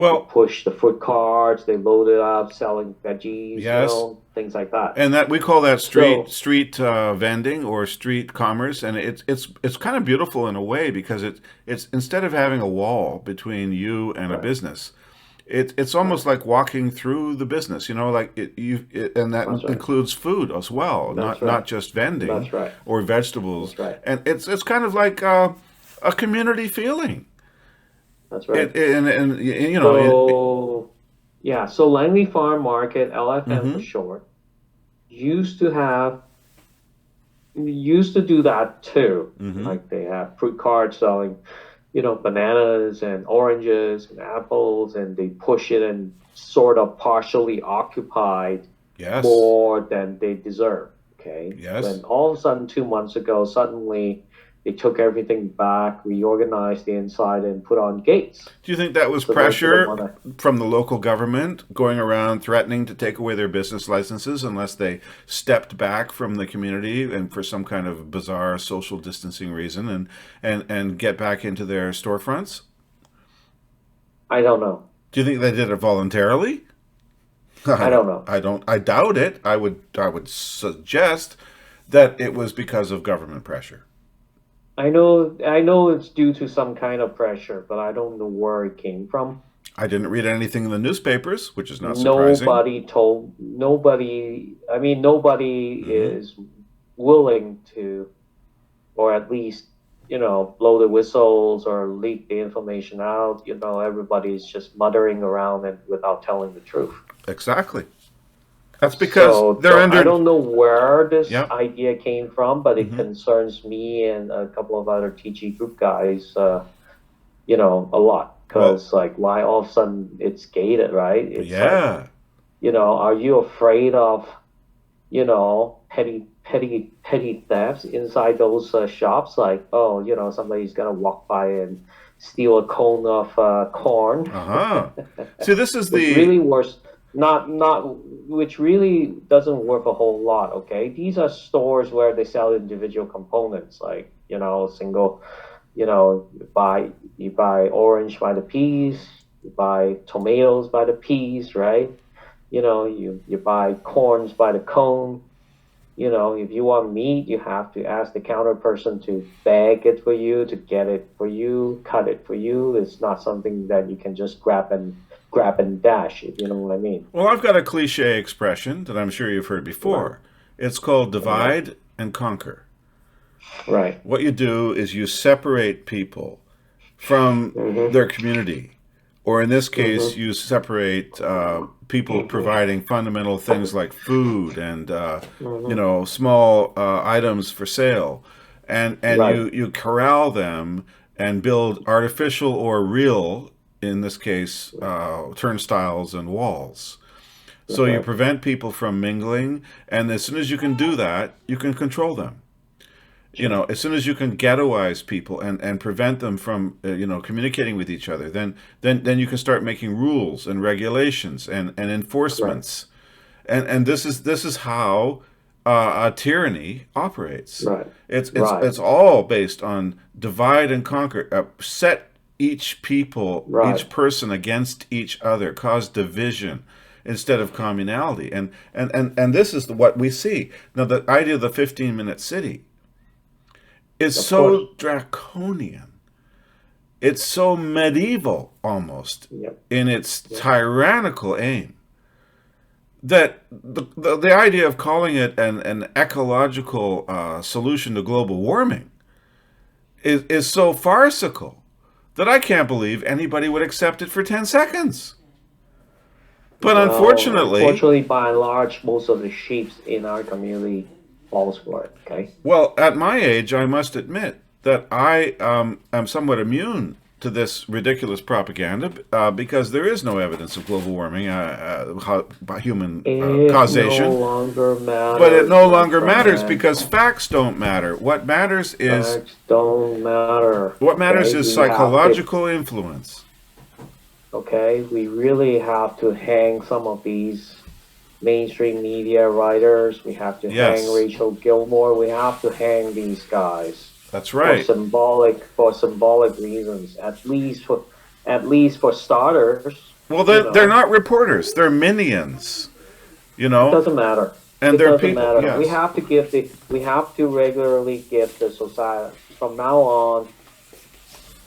They Well, push the food carts, they load it up, selling veggies, yes, things like that. and that we call that So, street vending or street commerce, and it's kind of beautiful in a way because it's instead of having a wall between you and a right, business, it's right. almost like walking through the business, like and that That's right. includes food as well, That's not right. just vending That's right. or vegetables, That's right. and it's kind of like a community feeling. That's right. And So, yeah, so Langley Farm Market, LFM for hmm short, used to have used to do that too. hmm Like they have fruit carts selling, bananas and oranges and apples, and they push it and sort of partially occupied yes, more than they deserve. Okay. yes. When all of a sudden 2 months ago, suddenly they took everything back, reorganized the inside, and put on gates. Do you think that was So those that don't pressure want to. from the local government going around threatening to take away their business licenses unless they stepped back from the community and for some kind of bizarre social distancing reason and get back into their storefronts? I don't know. Do you think they did it voluntarily? I don't know. I doubt it. I would suggest that it was because of government pressure. I know it's due to some kind of pressure, but I don't know where it came from. I didn't read anything in the newspapers, which is not surprising. Nobody hmm is willing to, or at least, blow the whistles or leak the information out. Everybody's just muttering around and without telling the truth. Exactly. That's because So, they're so I under. don't know where this Yep. idea came from, but it hmm concerns me and a couple of other TG group guys, a lot. Well, Because like, why all of a sudden it's gated, right? It's like, yeah. are you afraid of, petty thefts inside those shops? Like, oh, somebody's gonna walk by and steal a cone of corn, Uh huh. See, this is which the really worth not which really doesn't worth a whole lot. Okay, these are stores where they sell individual components, like single. You buy orange by the piece, you buy tomatoes by the piece, right? You buy corns by the cone. If you want meat, you have to ask the counter person to bag it for you, to get it for you, cut it for you. It's not something that you can just grab and dash, if you know what I mean. well, I've got a cliche expression that I'm sure you've heard Right. before. It's called Right. divide and conquer. Right. What you do is you separate people from Mm-hmm. their community, or in this case, Mm-hmm. you separate people providing fundamental things like food and Mm-hmm. small items for sale, and Right. you corral them and build artificial or real, in this case, turnstiles and walls. So That's you right. prevent people from mingling, and as soon as you can do that, you can control them. That's right. As soon as you can ghettoize people and prevent them from communicating with each other, then you can start making rules and regulations and Right. enforcements, and this is how a tyranny operates. Right. It's Right. all based on divide and conquer. Set each Right. person against each other, cause division instead of communality, and this is what we see now. The idea of the 15-minute city is Of course. so draconian. It's so medieval almost Yep. in its Yep. tyrannical aim that the idea of calling it an ecological solution to global warming is so farcical that I can't believe anybody would accept it for 10 seconds. But Well, unfortunately, unfortunately, by and large, most of the sheep in our community falls for it. Okay. well, at my age, I must admit that I am somewhat immune to this ridiculous propaganda because there is no evidence of global warming by human It no causation. longer But it matters, no my longer matters friend. because facts don't matter. Facts don't matter. What matters Okay. is We have to. psychological influence. Okay. We really have to hang some of these mainstream media writers. We have to hang Yes, Rachel Gilmore. We have to hang these guys that's for right. symbolic reasons. At least for starters. Well, You they're know, not reporters. They're minions, you it know, doesn't matter. and It they're doesn't people. matter. Yes. We have to regularly give the society, from now on,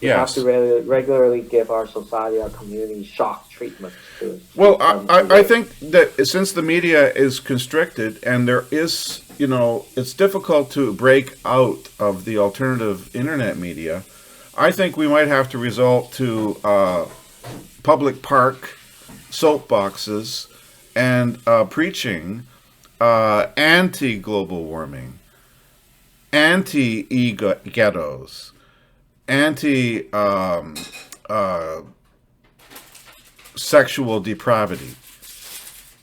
we have to Yes. regularly give our society, our community shock treatments to Well, keep them I awake. think that since the media is constricted and there is, it's difficult to break out of the alternative internet media, I think we might have to resort to public park soapboxes and preaching anti global warming, anti ghettos, anti sexual depravity,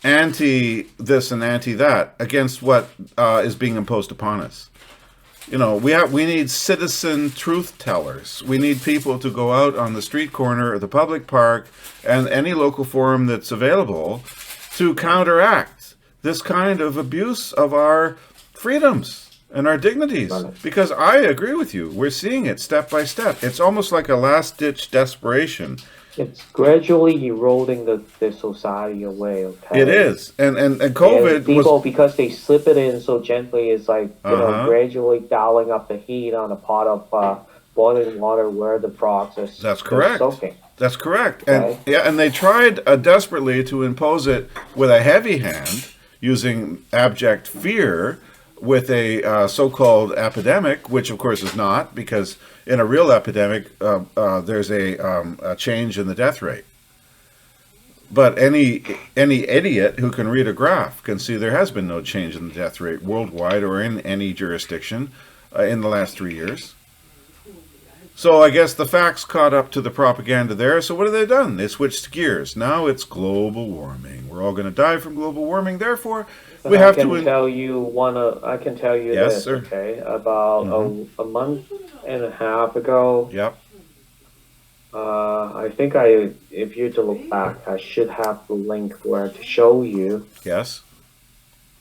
anti this and anti that against what is being imposed upon us. We need citizen truth tellers. We need people to go out on the street corner or the public park and any local forum that's available to counteract this kind of abuse of our freedoms and our dignities. Right. Because I agree with you. We're seeing it step by step. It's almost like a last ditch desperation. It's gradually eroding the society away. Okay. It is. And And COVID people, was. because they slip it in so gently, it's like, Uh-huh. gradually dialing up the heat on a pot of boiling water where the frogs are That's they're correct. soaking. That's correct. Okay. And they tried desperately to impose it with a heavy hand, using abject fear, with a so-called epidemic, which of course is not, because in a real epidemic, there's a change in the death rate. But any idiot who can read a graph can see there has been no change in the death rate worldwide or in any jurisdiction in the last 3 years. So I guess the facts caught up to the propaganda there. So what have they done? They switched gears. Now it's global warming. We're all going to die from global warming. Therefore, we have I to. can tell you I can tell you Yes, this, sir. okay? About a month and a half ago, Yep. I think if you to look back, I should have the link where to show you Yes.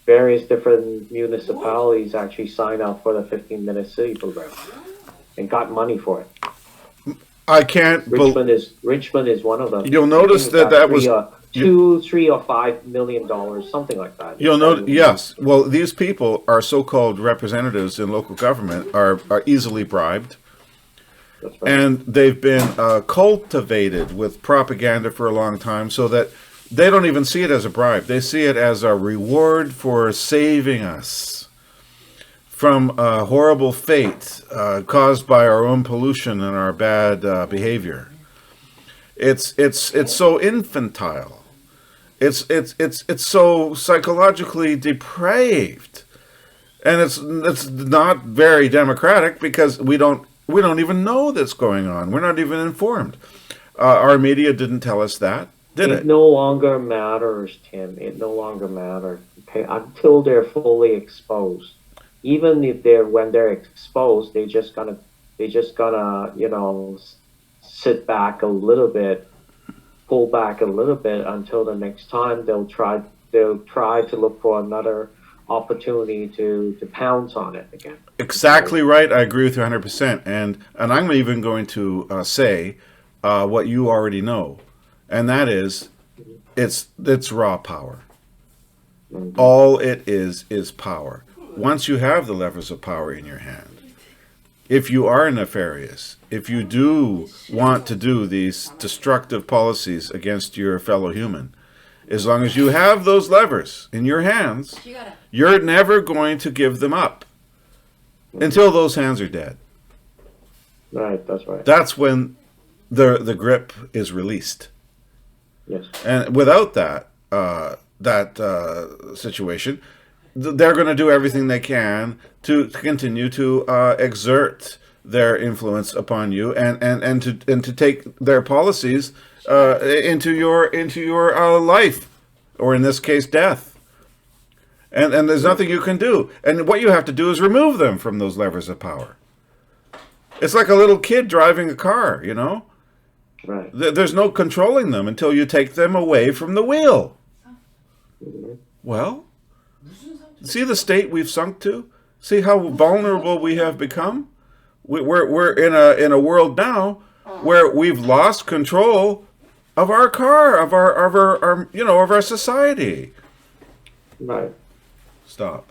various different municipalities actually signed up for the 15-minute city program and got money for it. I can't. Richmond is one of them. You'll I notice think it that got was. $2, $3, or $5 million, something like that. You'll note. Yes. Well, these people, our so-called representatives in local government, are easily bribed. That's right. And they've been cultivated with propaganda for a long time, so that they don't even see it as a bribe. They see it as a reward for saving us from a horrible fate caused by our own pollution and our bad behavior. It's so infantile. It's so psychologically depraved, and it's not very democratic, because we don't even know that's going on. We're not even informed. Our media didn't tell us that, did It it? no longer matters, Tim. It no longer matters. Okay, until they're fully exposed. Even if when they're exposed, they just gonna sit back a little bit, pull back a little bit until the next time they'll try to look for another opportunity to pounce on it again. Exactly right. I agree with you 100%. And I'm even going to say what you already know, and that is it's raw power. Mhm. All it is power. Once you have the levers of power in your hand, if you are nefarious, if you do want to do these destructive policies against your fellow human, as long as you have those levers in your hands, you're never going to give them up until those hands are dead. Right, that's right. That's when the grip is released. Yes. And without that situation, they're going to do everything they can to continue to exert their influence upon you, and to take their policies into your life, or in this case, death. And there's nothing you can do. And what you have to do is remove them from those levers of power. It's like a little kid driving a car, Right. There's no controlling them until you take them away from the wheel. Mhm. Well, see the state we've sunk to? See how vulnerable we have become? We're in a world now where we've lost control of our car, of our, of our society. Right. Stop.